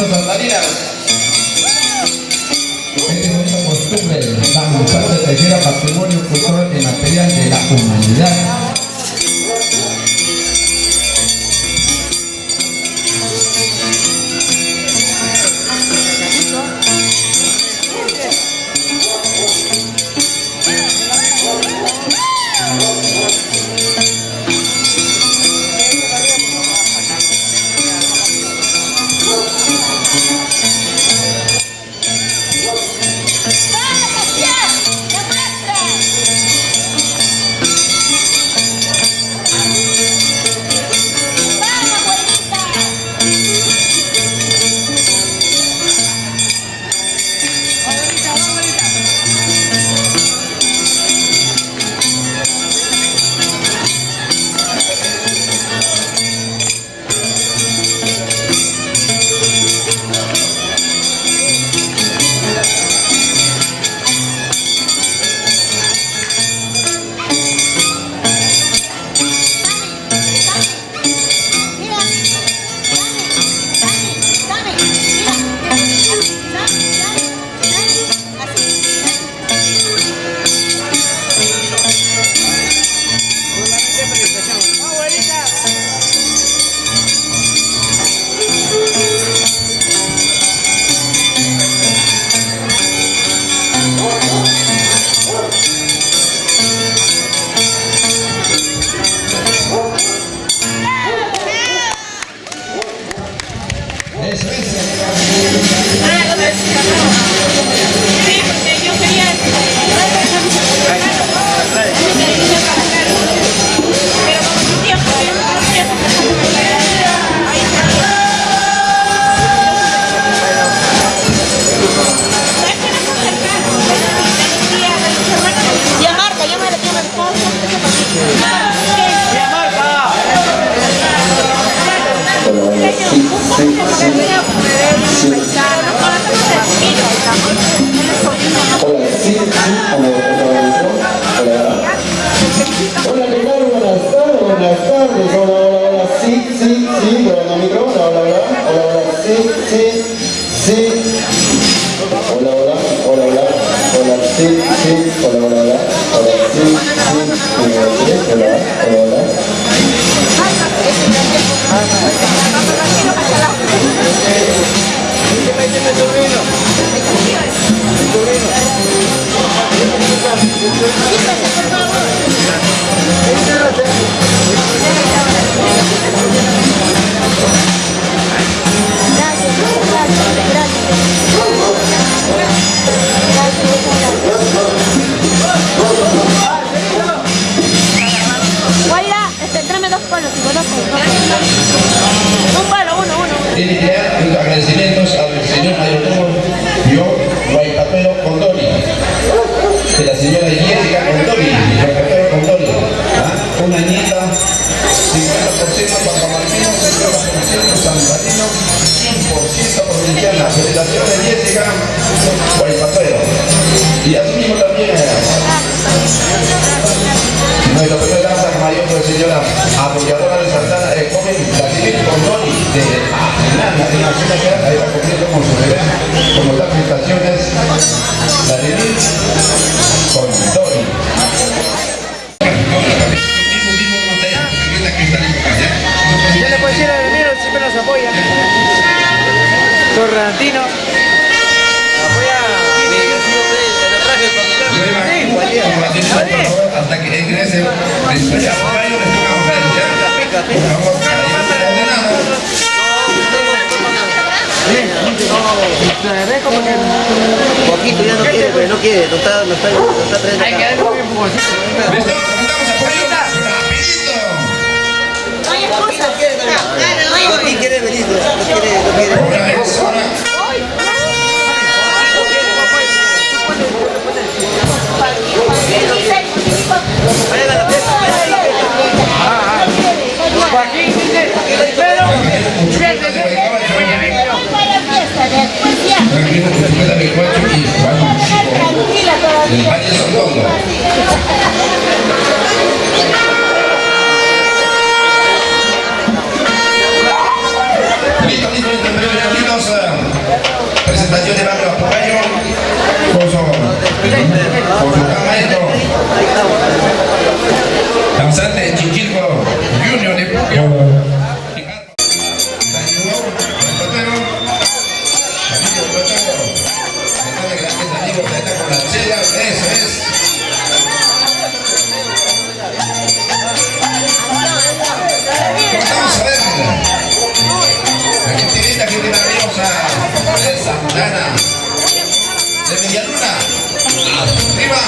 Aplausos a Marinas. Es una costumbre danzar de tercera patrimonio cultural y material de la humanidad. Mis agradecimientos al señor mayordomo Guaypatero Condori, de la señora Jessica Condori, Guaypatero Condori, una nieta, 50% Papamartino, 50% Santarino, 100% provinciana. Felicitaciones Jessica Guaypatero. Y así mismo también nuestro primer danza mayor de señora apoyadora de Santana, el joven Vladimir Condori, de ahí va cumpliendo con su bebé, como las presentaciones, Vladimir Condori. Ya le puedo decir a Vladimir, siempre nos apoya. Torrentino. Hasta que ingrese después ya baño les toca Poquito ya no quiere, pero no quiere, no está trayendo acá. ¿Listo? ¿Preguntamos apoyo? ¡Rapidito! No hay excusa. No quiere venir, no quiere. Ahora es hora. Joaquín dice, pero Tranquilo, que se queda mi cuacho y Tranquila todavía. el Valle Sotondo. Listo, listo, listo, listo. representación de Barrio Apocayo con su gran maestro danzante de Chichilco Junior de Puquio. De Medialuna, arriba.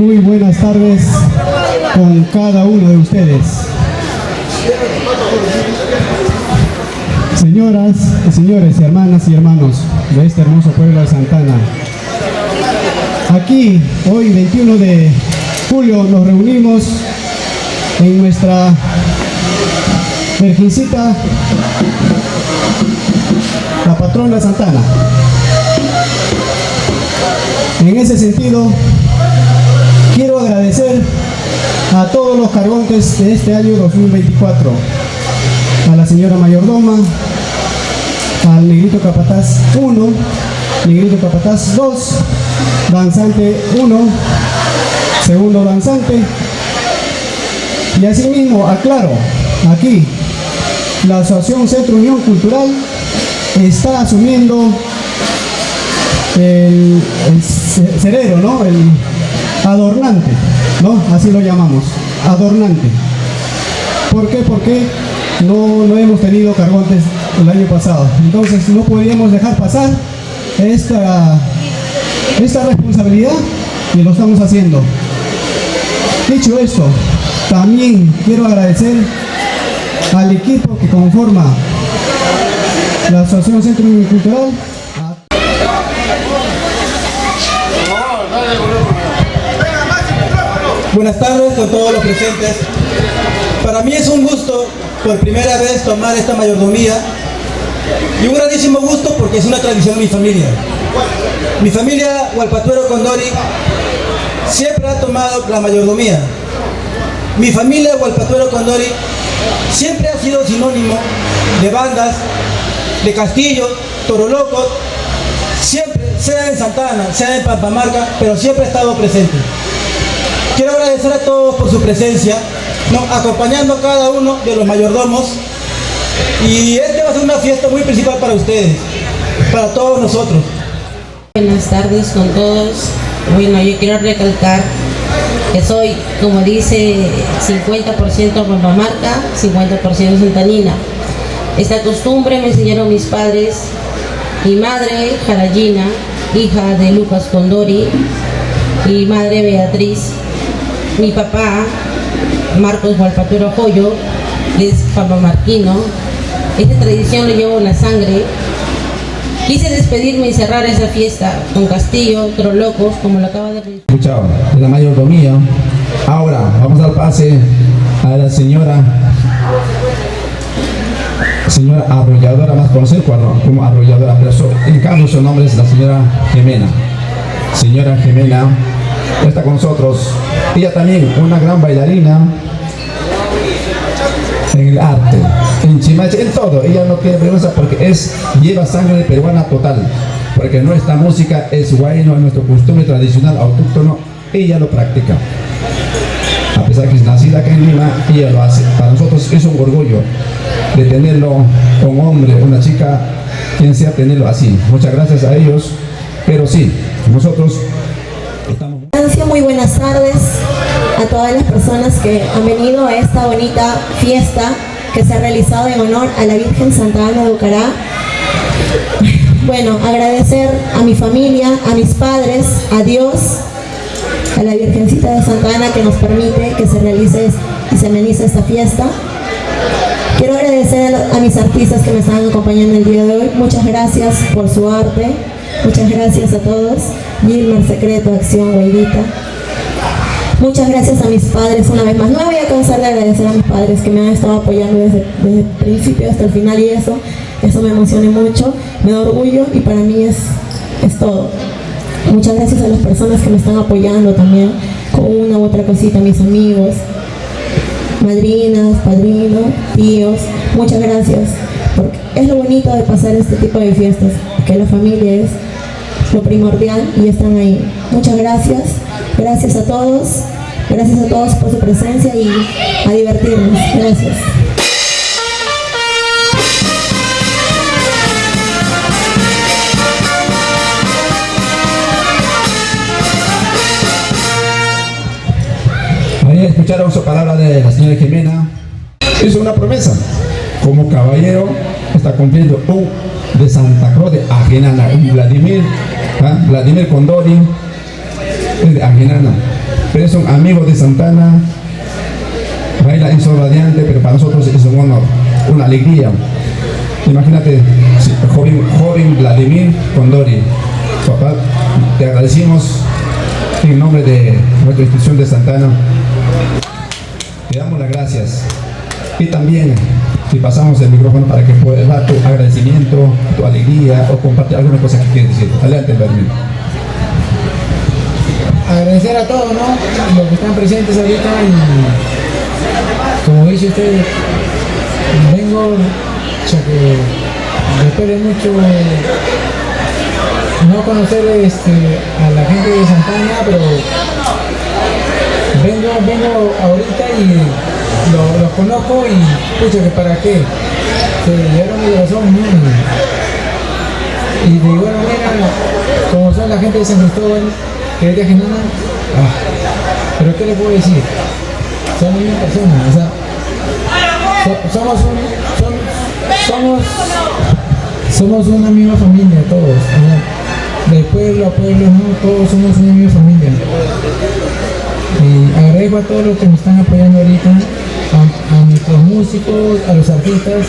muy buenas tardes con cada uno de ustedes. Señoras y señores, hermanas y hermanos de este hermoso pueblo de Santana. Aquí, hoy 21 de julio, nos reunimos en nuestra Virgencita, la patrona de Santana. En ese sentido, quiero agradecer a todos los cargontes de este año 2024, a la señora mayordoma, al negrito capataz 1, negrito capataz 2, danzante 1, segundo danzante, y asimismo aclaro, aquí la Asociación Centro Unión Cultural está asumiendo el cerero, ¿no? El adornante, ¿no? Así lo llamamos, adornante. ¿Por qué? Porque no hemos tenido cargontes el año pasado. Entonces no podíamos dejar pasar esta responsabilidad y lo estamos haciendo. Dicho esto, también quiero agradecer al equipo que conforma la Asociación Centro Cultural. Buenas tardes con todos los presentes. Para mí es un gusto por primera vez tomar esta mayordomía y un grandísimo gusto porque es una tradición de mi familia. Mi familia Hualpatuero Condori siempre ha tomado la mayordomía. Mi familia Hualpatuero Condori siempre ha sido sinónimo de bandas, de castillos, torolocos, siempre, sea en Santana, sea en Pampamarca, pero siempre ha estado presente. Quiero agradecer a todos por su presencia, acompañando a cada uno de los mayordomos, y este va a ser una fiesta muy principal para ustedes, para todos nosotros. Buenas tardes con todos. Bueno, yo quiero recalcar que soy, como dice, 50% Pampamarca, 50% santanina. Esta costumbre me enseñaron mis padres, mi madre, Jarayina, hija de Lucas Condori, mi madre Beatriz, mi papá, Marcos Hualpatuero Joyo, es pampamarquino. Esta tradición lo llevo en la sangre. Quise despedirme y cerrar esa fiesta con castillo, trolocos, como lo acaba de decir. Escuchado de la mayordomía. Ahora vamos al pase a la señora arrolladora, más conocida como arrolladora, pero en cambio su nombre es la señora Jimena. Señora Jimena está con nosotros. Ella también una gran bailarina en el arte, en chimache, en todo. Ella no tiene vergüenza porque lleva sangre peruana total, porque nuestra música es huayno, es nuestro costumbre tradicional autóctono. Ella lo practica, a pesar que es nacida acá en Lima, ella lo hace. Para nosotros es un orgullo de tenerlo, un hombre, una chica, quien sea, tenerlo así. Muchas gracias a ellos, pero sí, nosotros estamos... Muy buenas tardes a todas las personas que han venido a esta bonita fiesta que se ha realizado en honor a la Virgen Santa Ana de Ucará. Bueno, agradecer a mi familia, a mis padres, a Dios, a la Virgencita de Santa Ana que nos permite que se realice y se amenice esta fiesta. Quiero agradecer a mis artistas que me están acompañando el día de hoy. Muchas gracias por su arte. Muchas gracias a todos. Gilmer, Secreto, Acción, Guaidita. Muchas gracias a mis padres una vez más. No me voy a cansar de agradecer a mis padres que me han estado apoyando desde el principio hasta el final, y eso me emociona mucho, me da orgullo y para mí es todo. Muchas gracias a las personas que me están apoyando también con una u otra cosita, mis amigos, madrinas, padrinos, tíos. Muchas gracias, porque es lo bonito de pasar este tipo de fiestas, que la familia es lo primordial y están ahí. Muchas gracias. Gracias a todos por su presencia y a divertirnos. Gracias. Ahí escucharon su palabra de la señora Jimena. Hizo una promesa. Como caballero está cumpliendo un de Santa Cruz de Ajenana, un Vladimir Condori, es de Ajenana. pero son amigos de Santana. Baila en Sol Radiante, pero para nosotros es un honor, una alegría. Imagínate, joven Vladimir Condori. Papá, te agradecimos en nombre de nuestra institución de Santana. Te damos las gracias. Y también, si pasamos el micrófono para que puedas dar tu agradecimiento, tu alegría o compartir alguna cosa que quieres decir. Adelante, Vladimir. Agradecer a todos, ¿no? Los que están presentes ahorita y como dice usted, vengo ya que después de mucho no conocer a la gente de Santana, pero vengo ahorita y los conozco y pucha, que para qué se llevaron mi corazón, ¿no? Y de igual manera, como son la gente de San Cristóbal, que es de Genana, pero ¿qué le puedo decir? Son la misma persona, o sea, somos una misma familia todos, ¿no? De pueblo a pueblo, ¿no? Todos somos una misma familia. Y agradezco a todos los que me están apoyando ahorita, a nuestros músicos, a los artistas,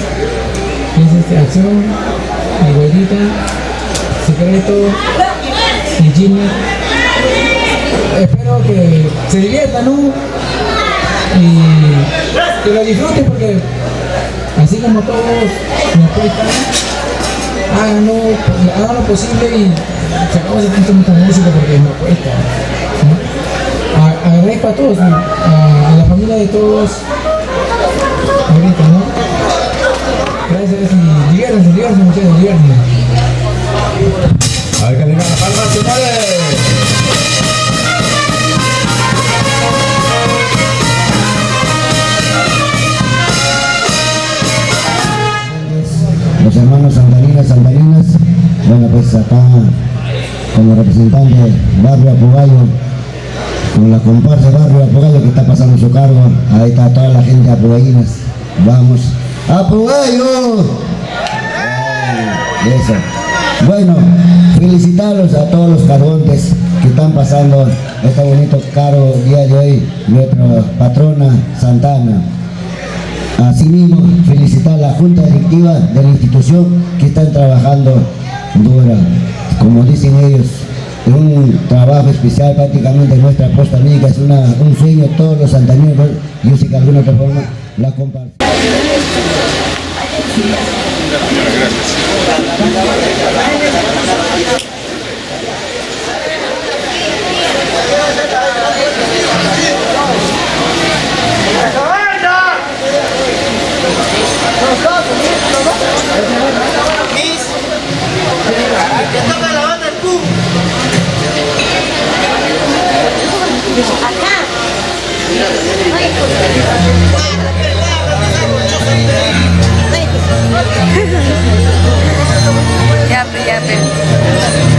que es Acción, mi güerita, Secreto y Jimmy. Espero que se diviertan, ¿no? Y que lo disfruten, porque así como todos nos apuestan, hagan lo posible y sacamos el punto de música porque nos apuesta, ¿no? Agradezco a todos, a la familia de todos ahorita, ¿no? Gracias y diviértanse muchachos, diviértanse. A ver que le dan la palma, señores. Los hermanos santaninas, bueno, pues acá como representante Barrio Apugayo, con la comparsa Barrio Apugayo que está pasando su cargo, ahí está toda la gente de Apugayinas, vamos, ¡Apugayo! Eso. Bueno, felicitarlos a todos los cargontes que están pasando este bonito cargo día de hoy, nuestra patrona Santana. Asimismo, felicitar a la Junta Directiva de la institución que están trabajando dura. Como dicen ellos, es un trabajo especial, prácticamente nuestra posta amiga, es un sueño de todos los santaneros. Yo sé que de alguna otra forma la comparto. Que toca la banda el pum. Acá. Ya, ya.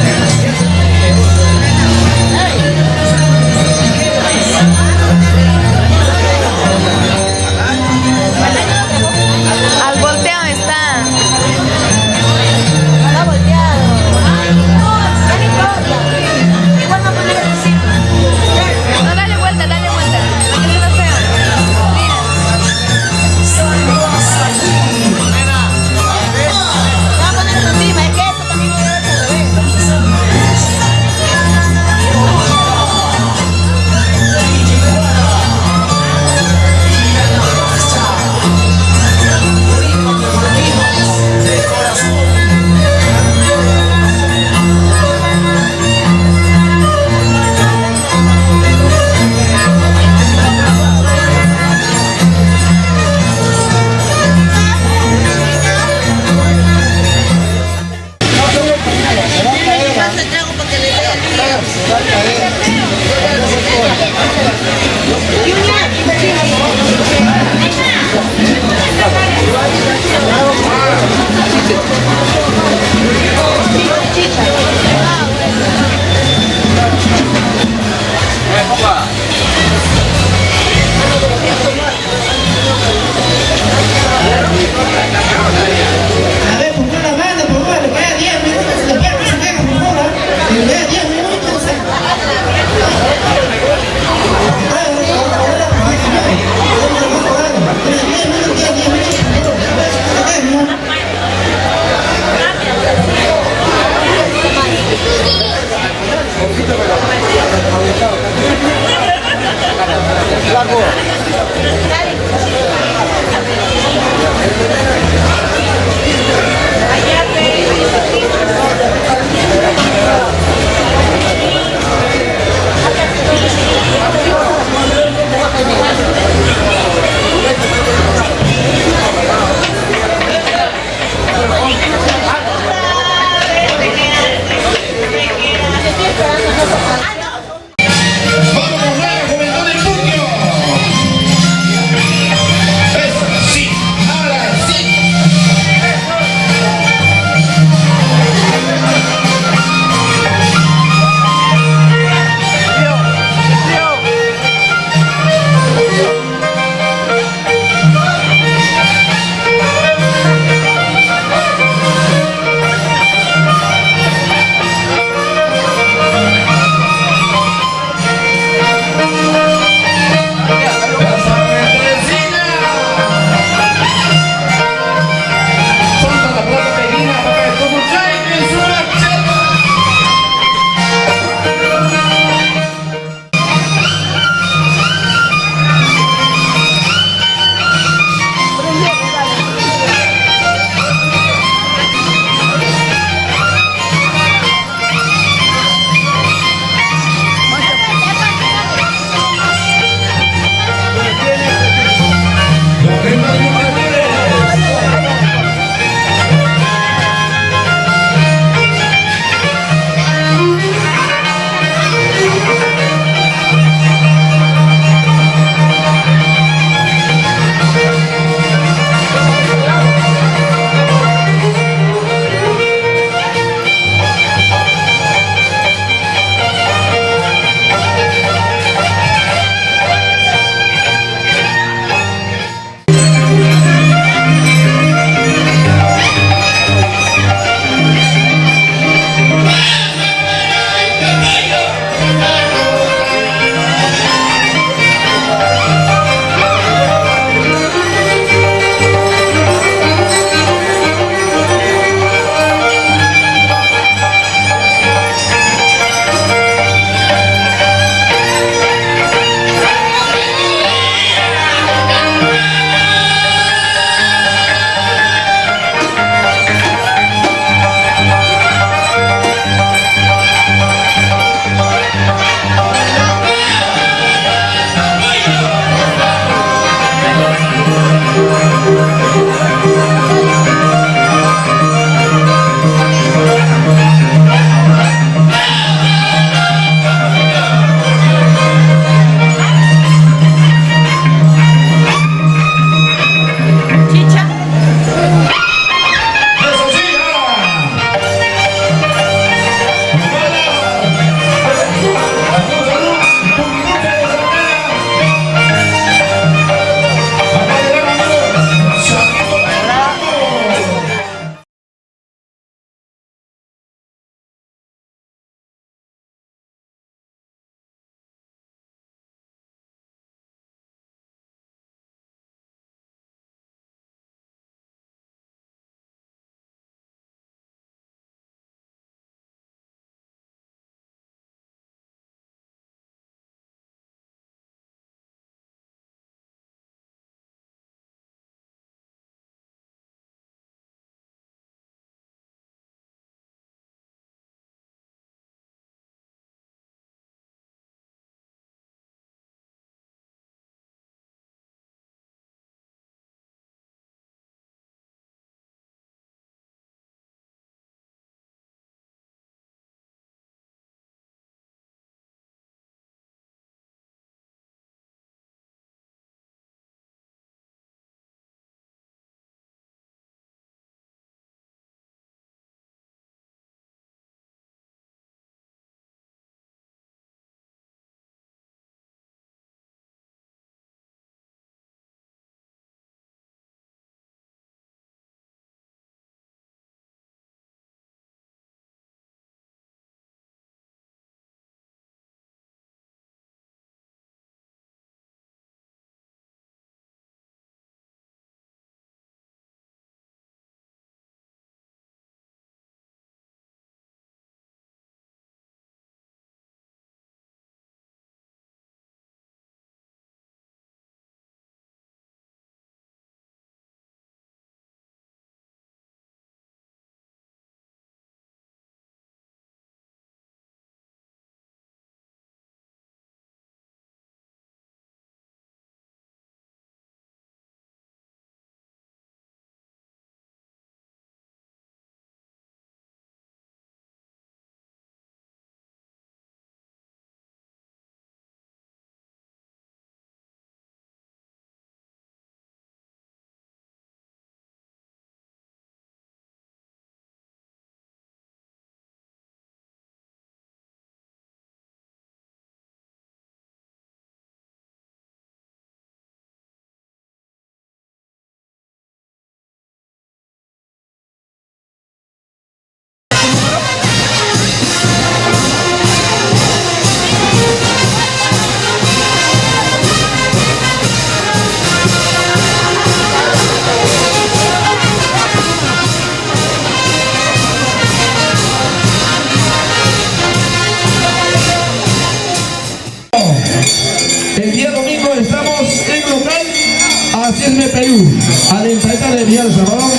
Perú, a la entrada de Villa El Salvador,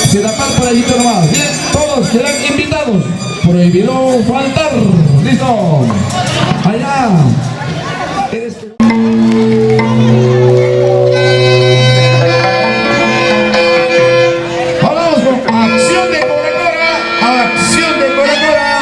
se da paz por allí nomás. Bien, todos serán invitados. Prohibido faltar. Listo. Allá. Vamos con acción de Coracora. Acción de Coracora.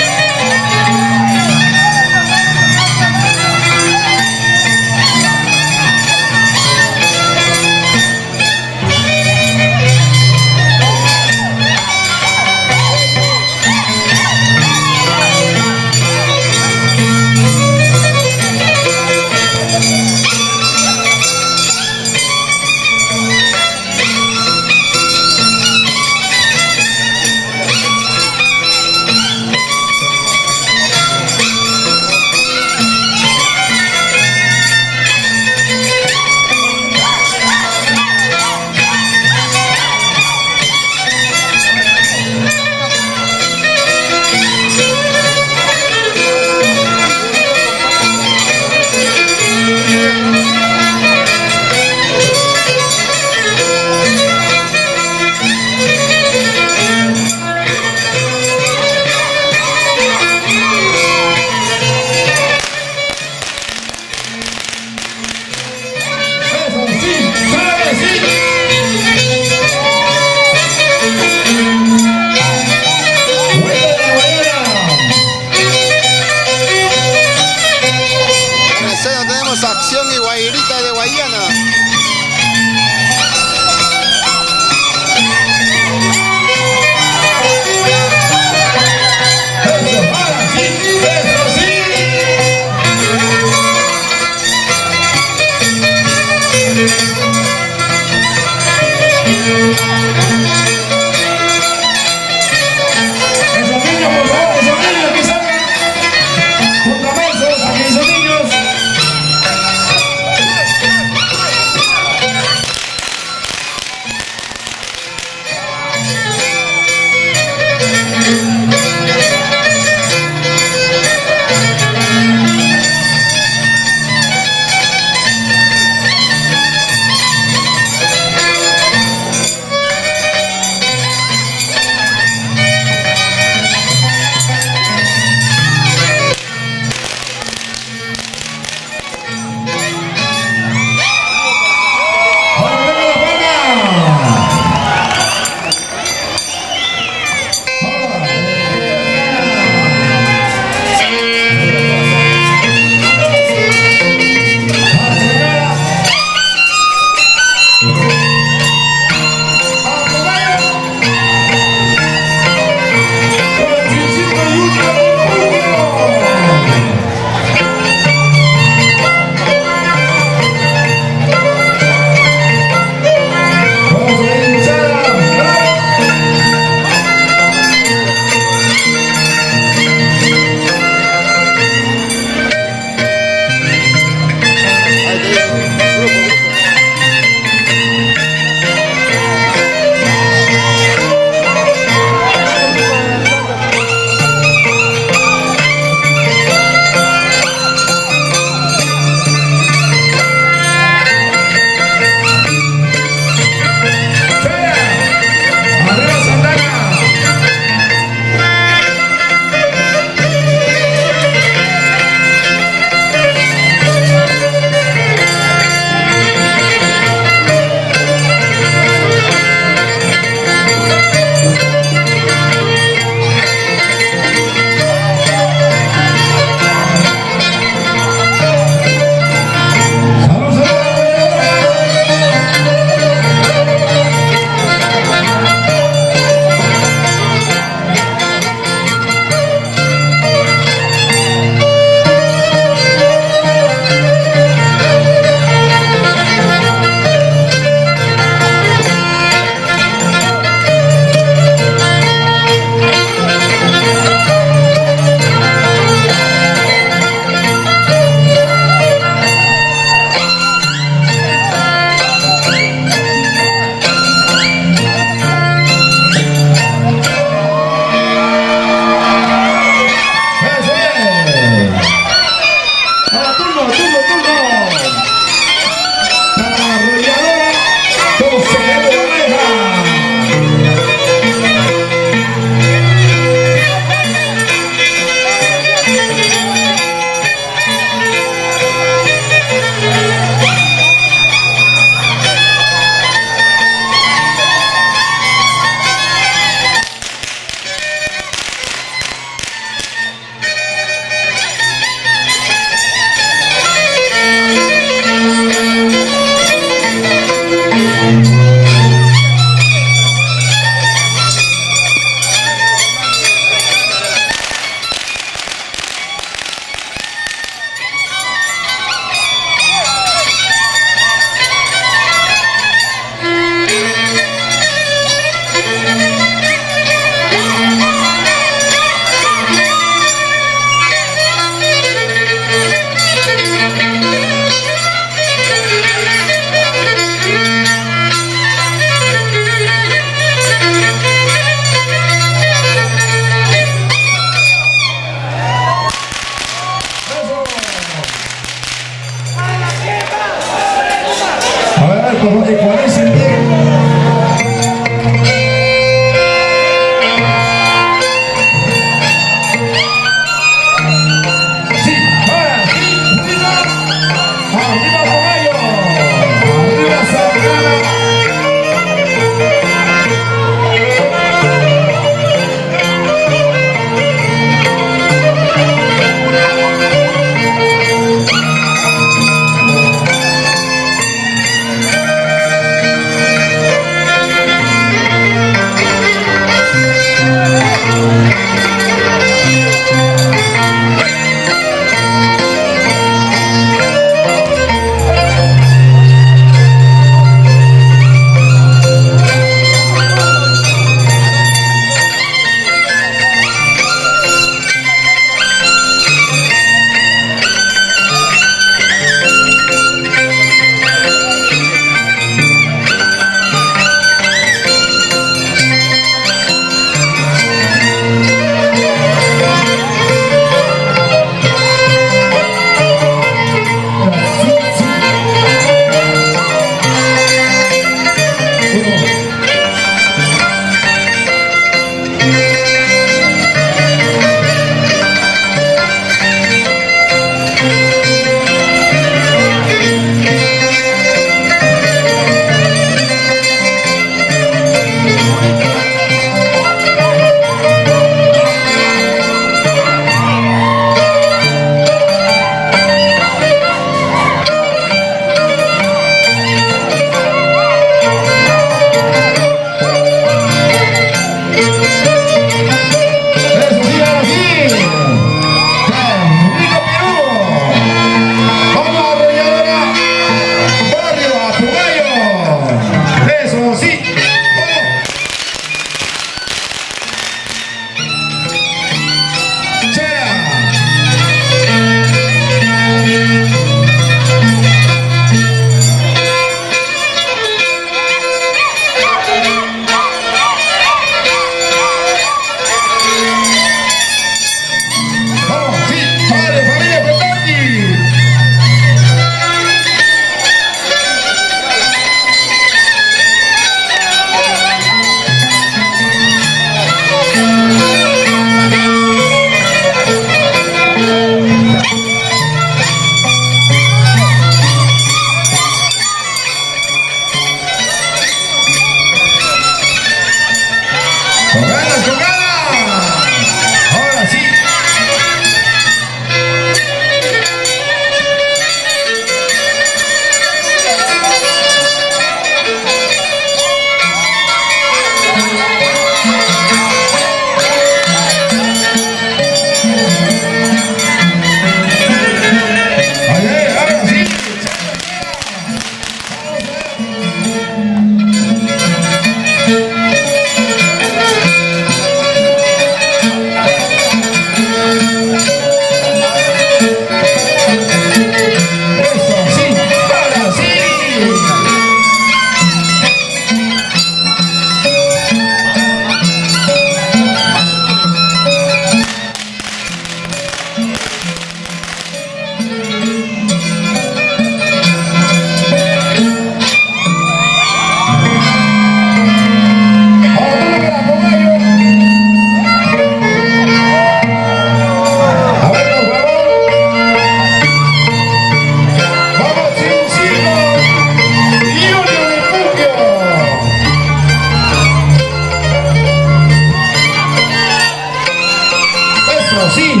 Eso sí.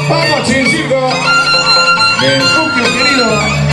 Vamos, Chincirco. Del Puquio querido.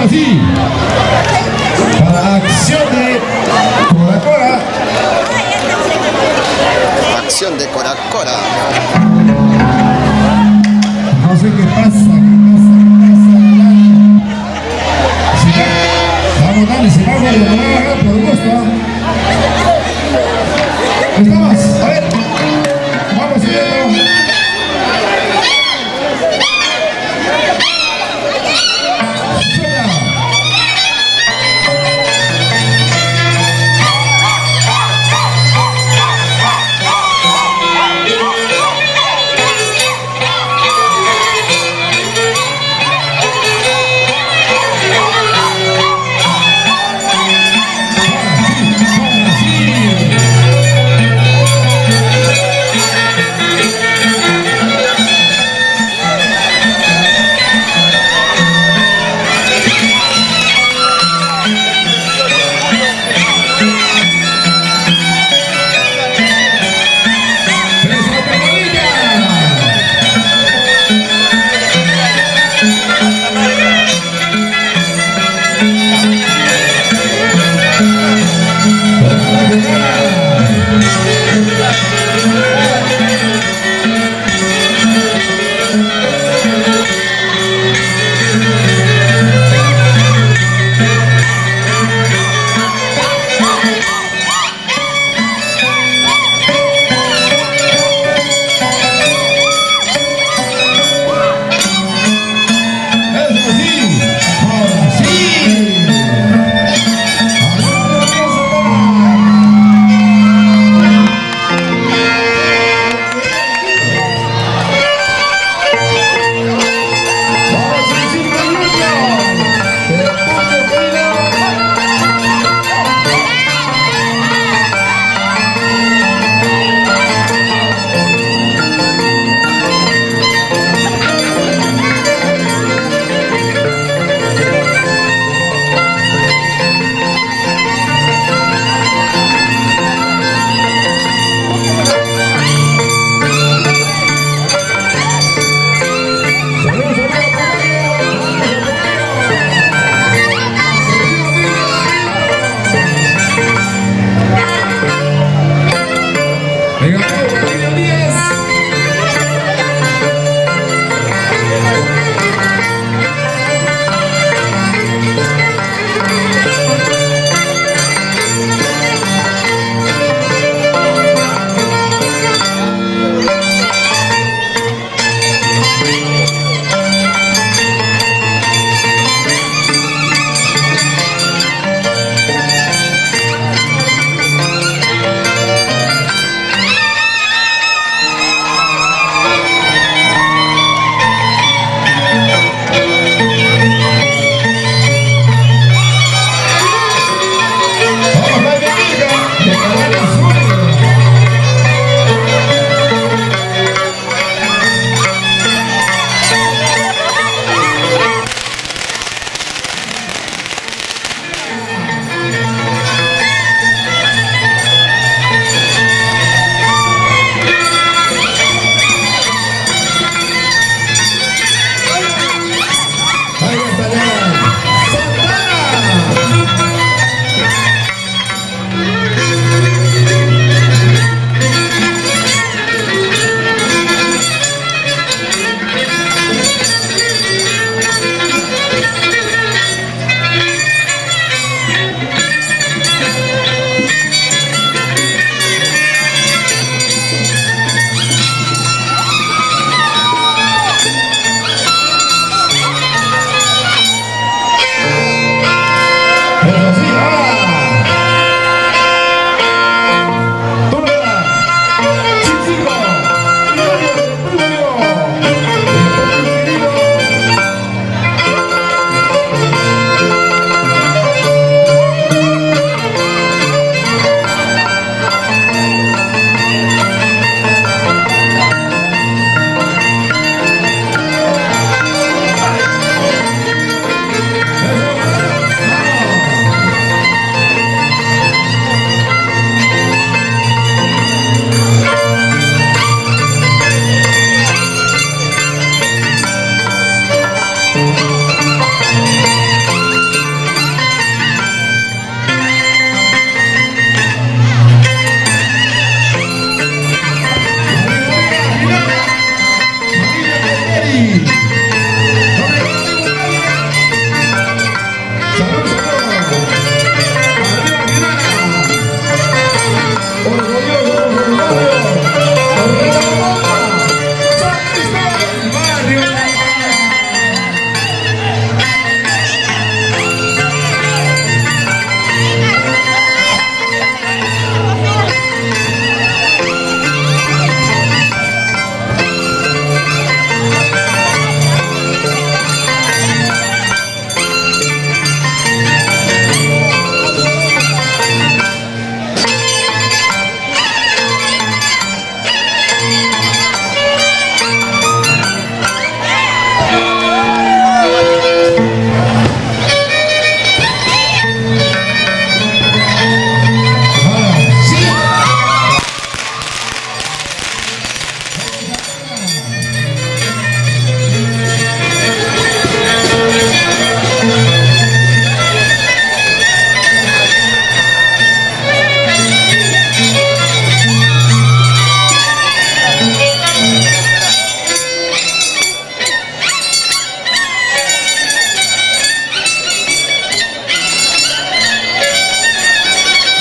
Ahora sí, para acción de Cora Cora. Acción de Cora Cora. No sé qué pasa. Vamos, dale, si vamos, lo van a agarrar por gusto. Estamos, a ver. Vamos siguiendo.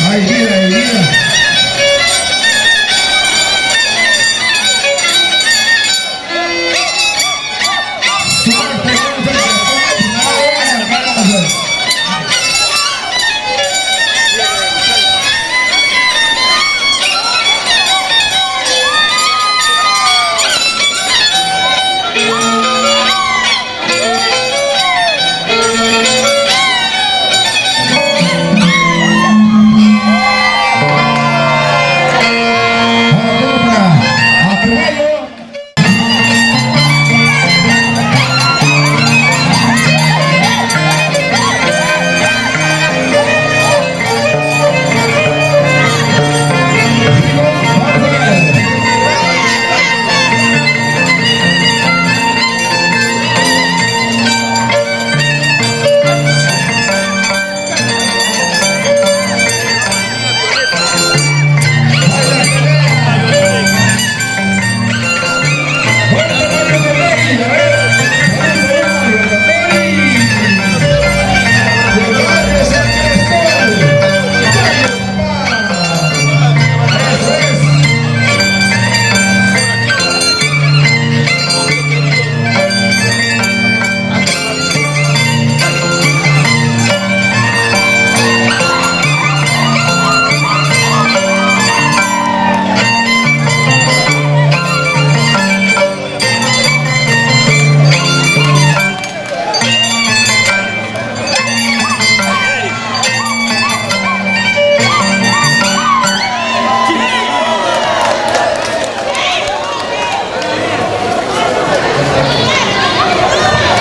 Hay vida, hay vida.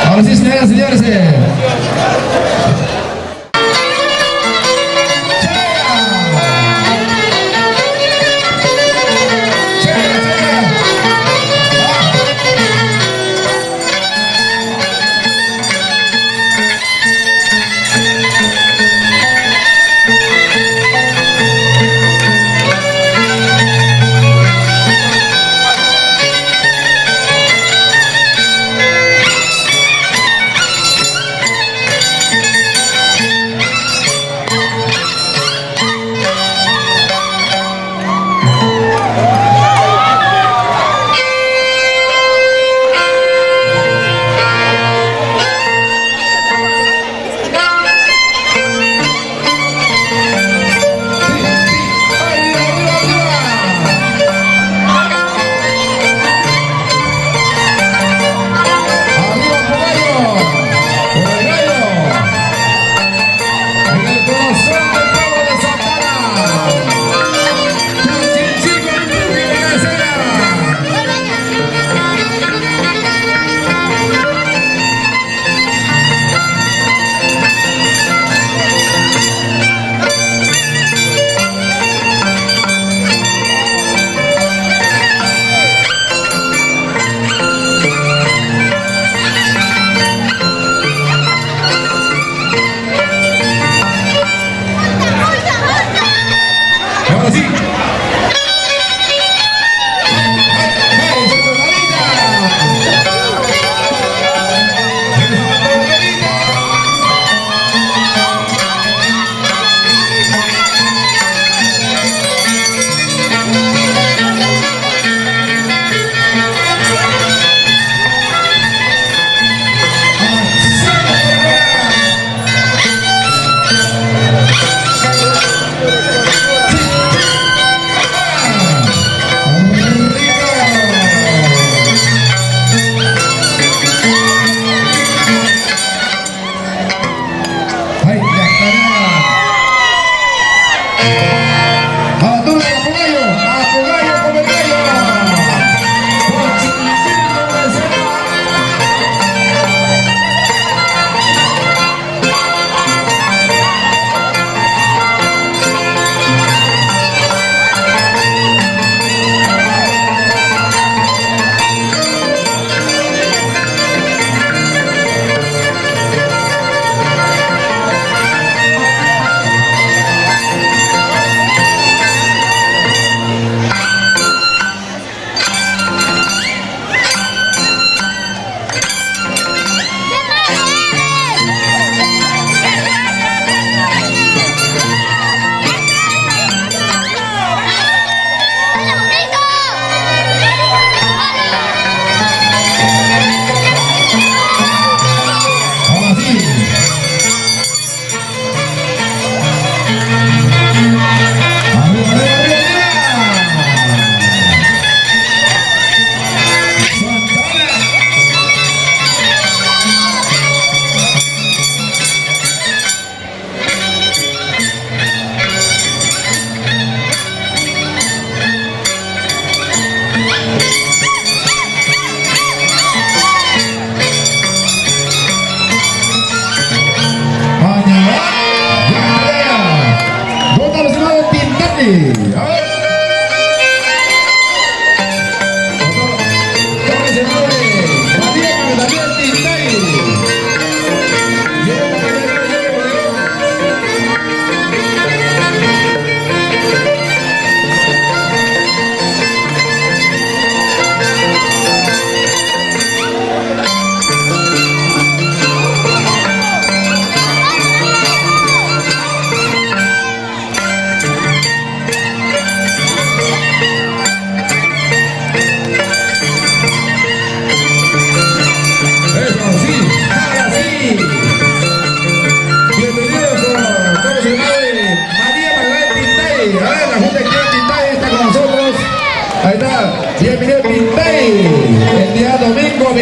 Ahora sí, señoras y señores.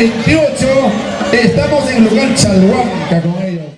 28, estamos en lugar Chalhuanca con ellos.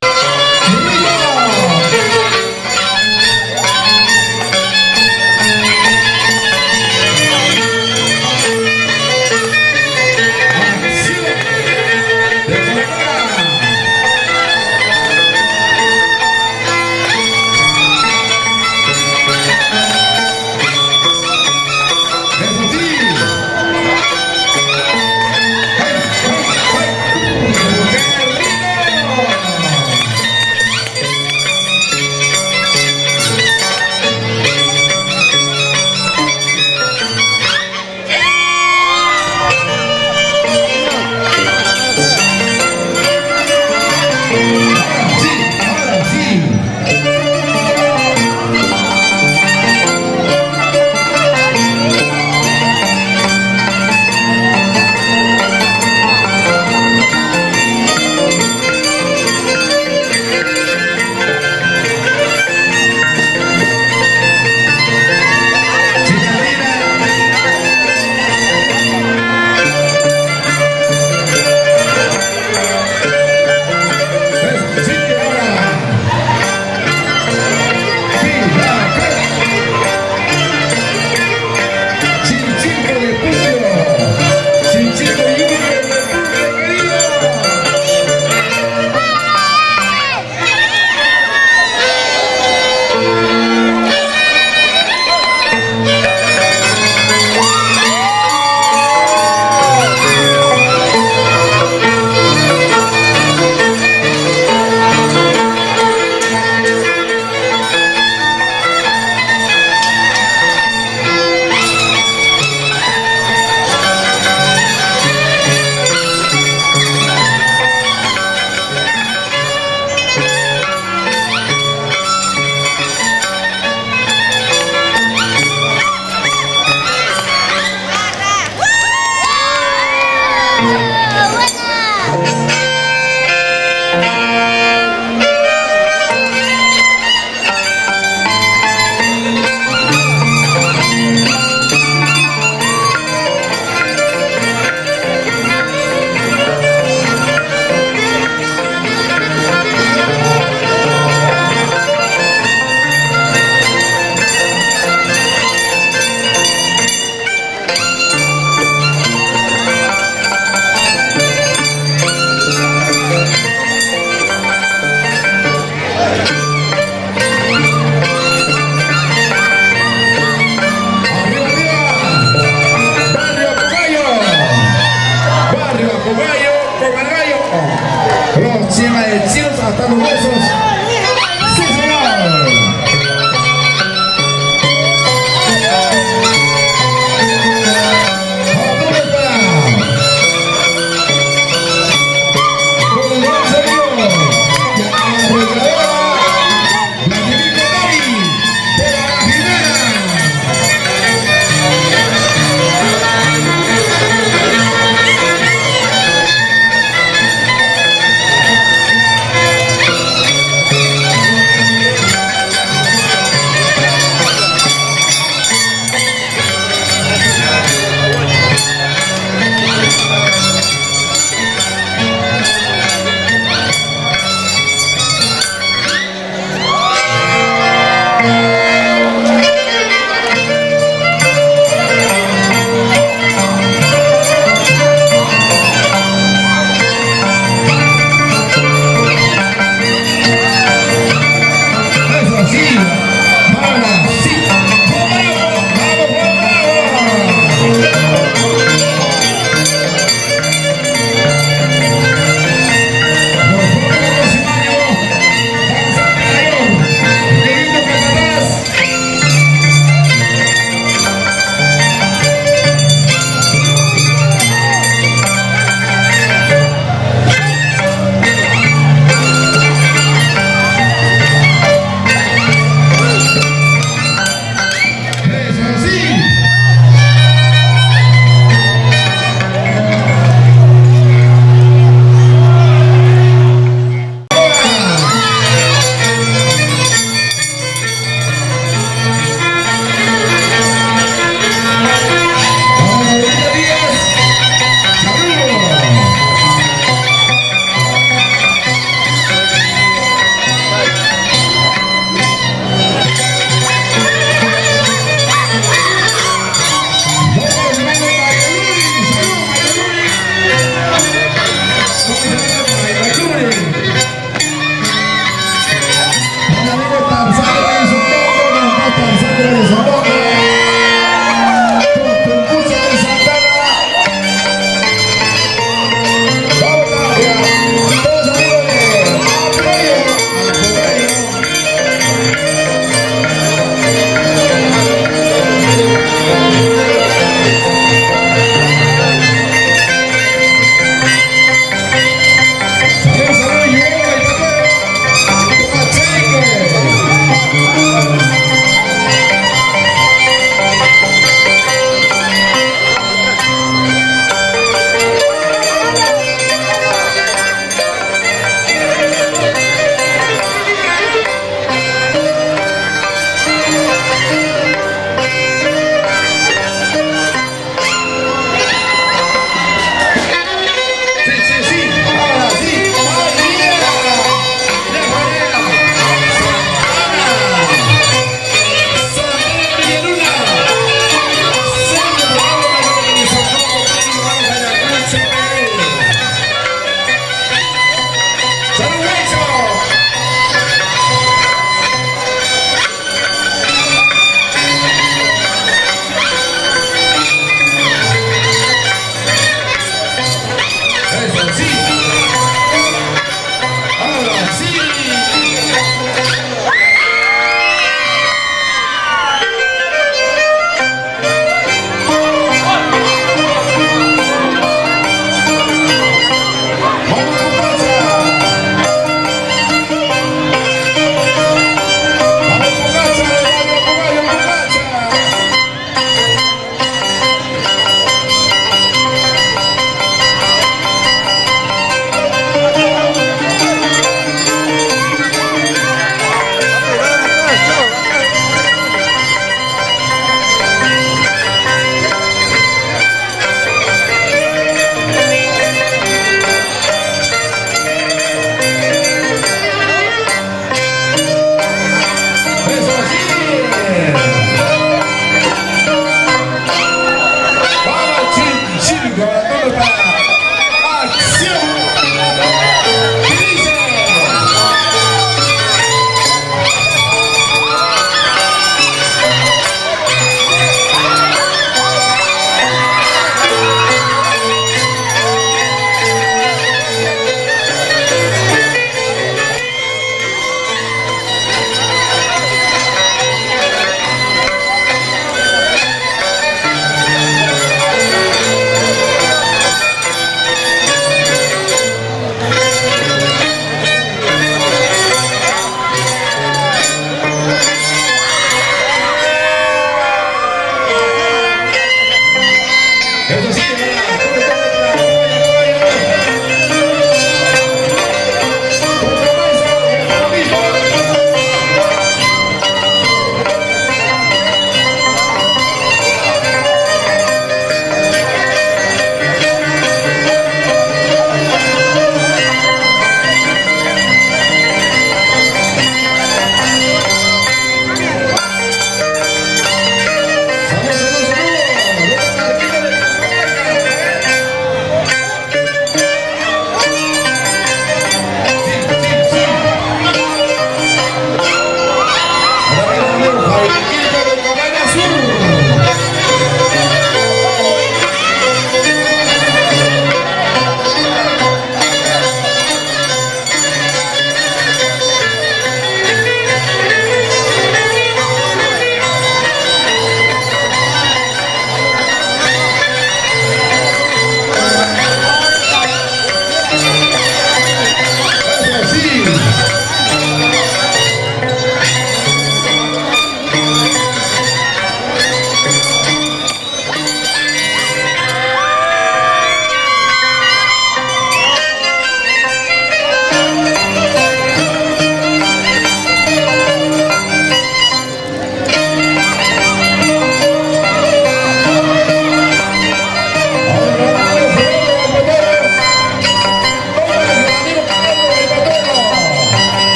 hasta los huesos. ¡Sí, señor!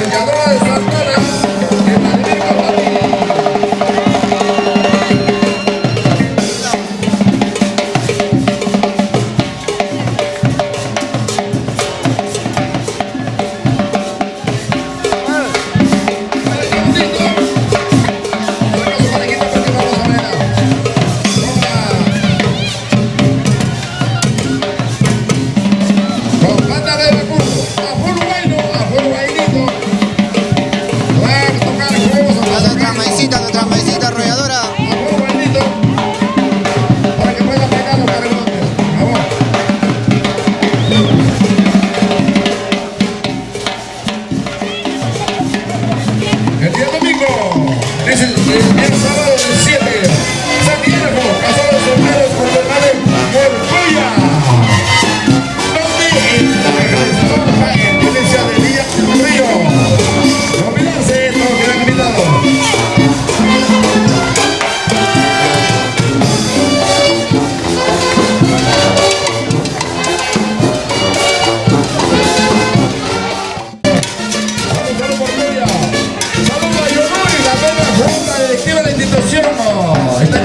Villadora de Santana, en Madrid, con banda de recursos, a full guainito. Va a tocar juegos a Nuestra maicita arrolladora. full guainito para que puedan pegar los cargones. Vamos. El día domingo, es el día sábado del 7, San Diego, Casa de los Solteros por Bernabé, Morcuya. Donde en la iglesia de Villa Río. No olvidarse, todos quedan invitados. Saludos a Morcuya. Saludos a Yonuri, la nueva junta directiva de la institución.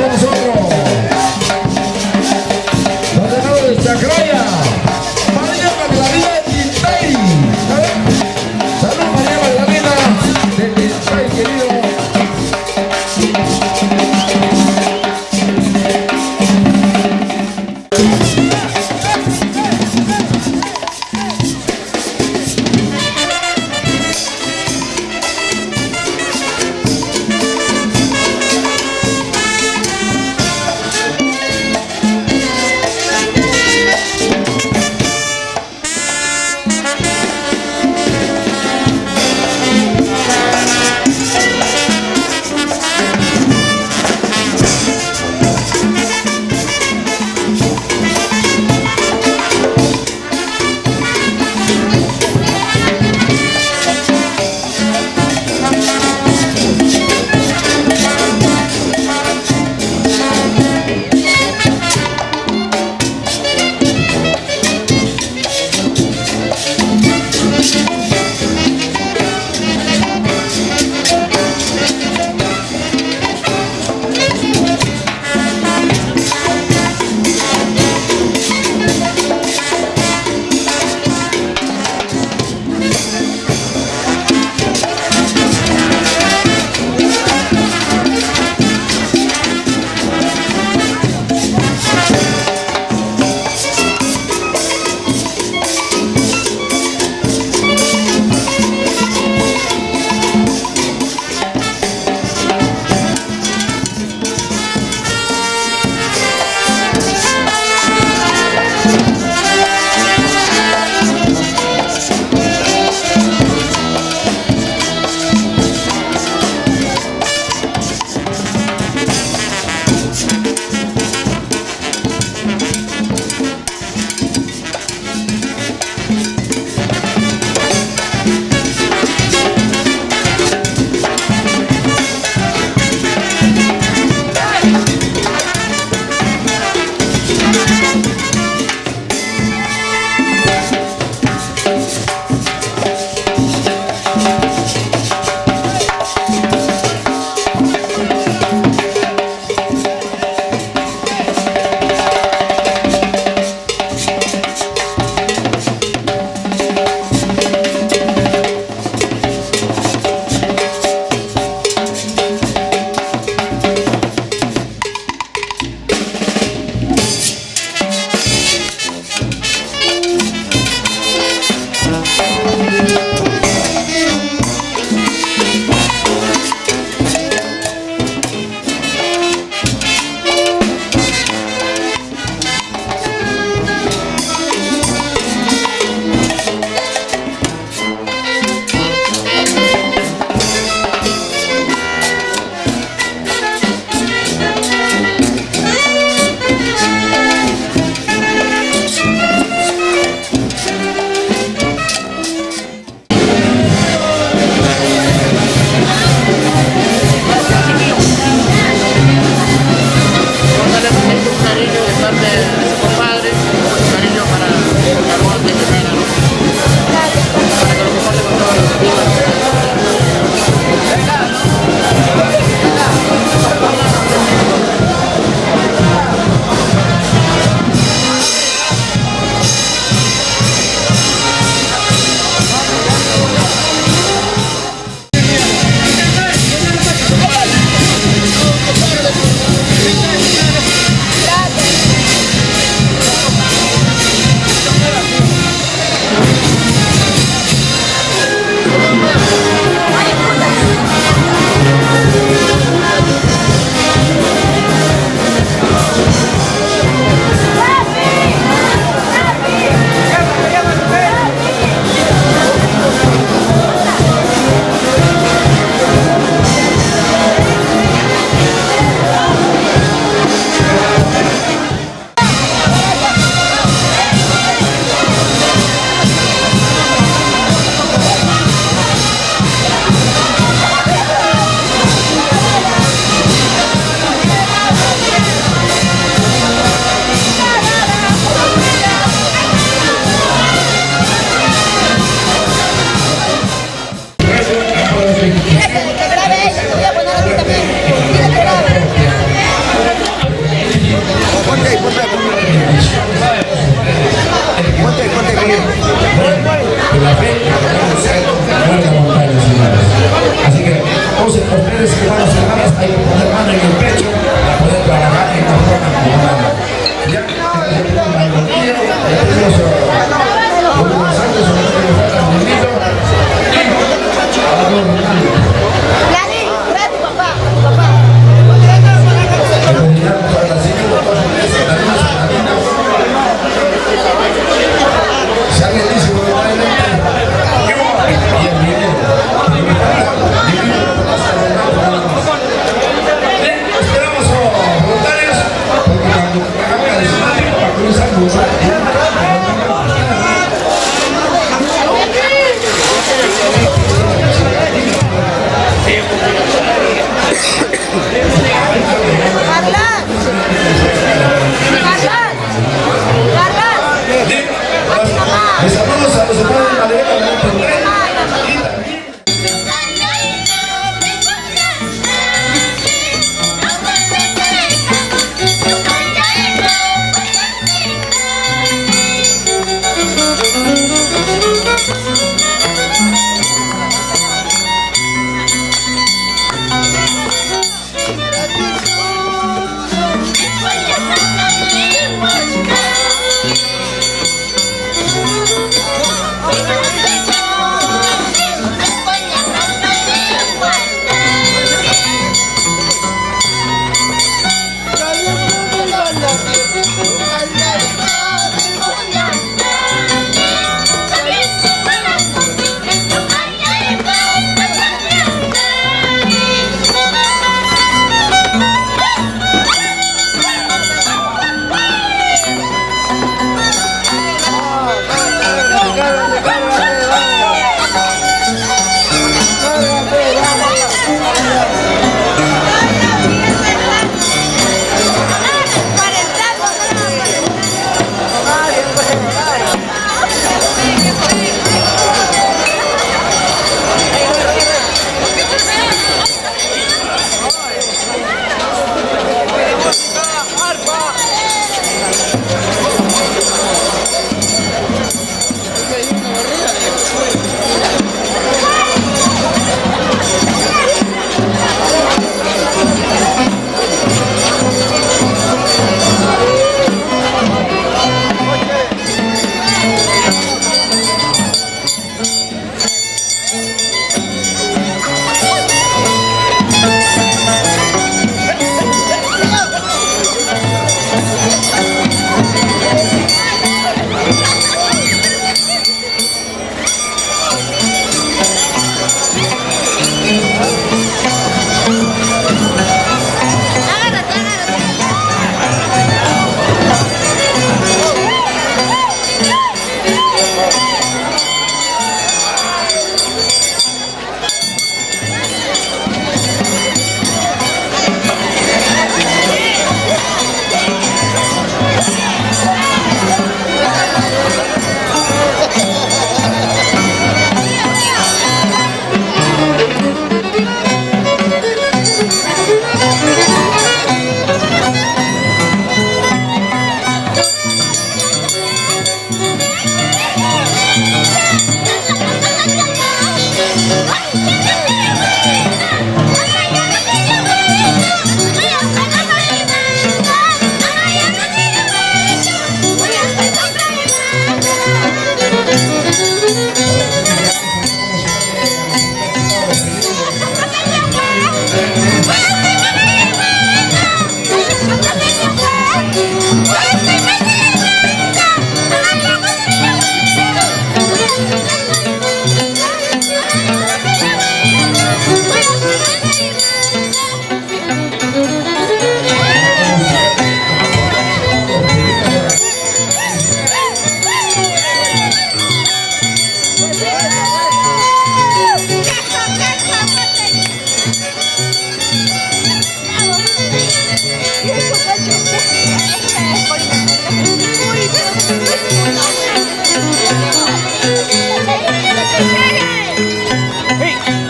Bendiciones.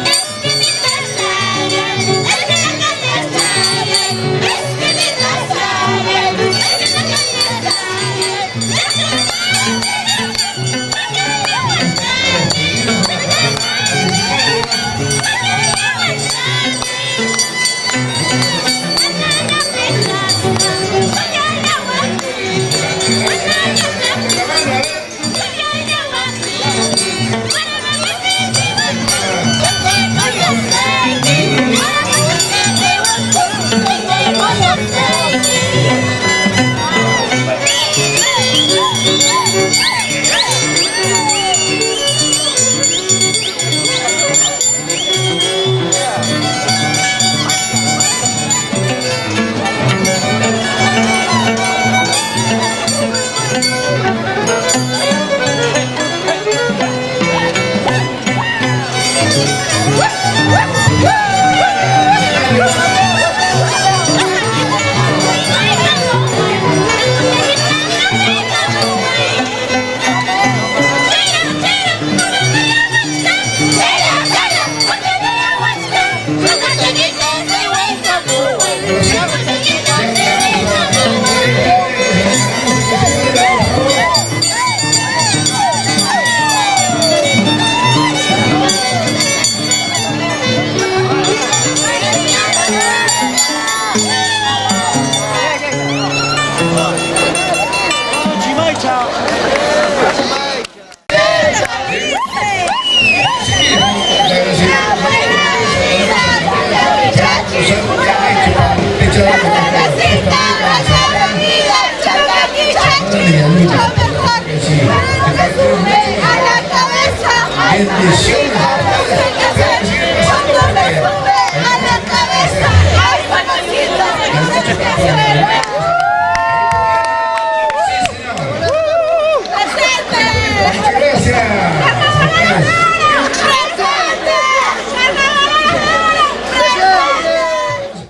A la cabeza, ay, Juancito,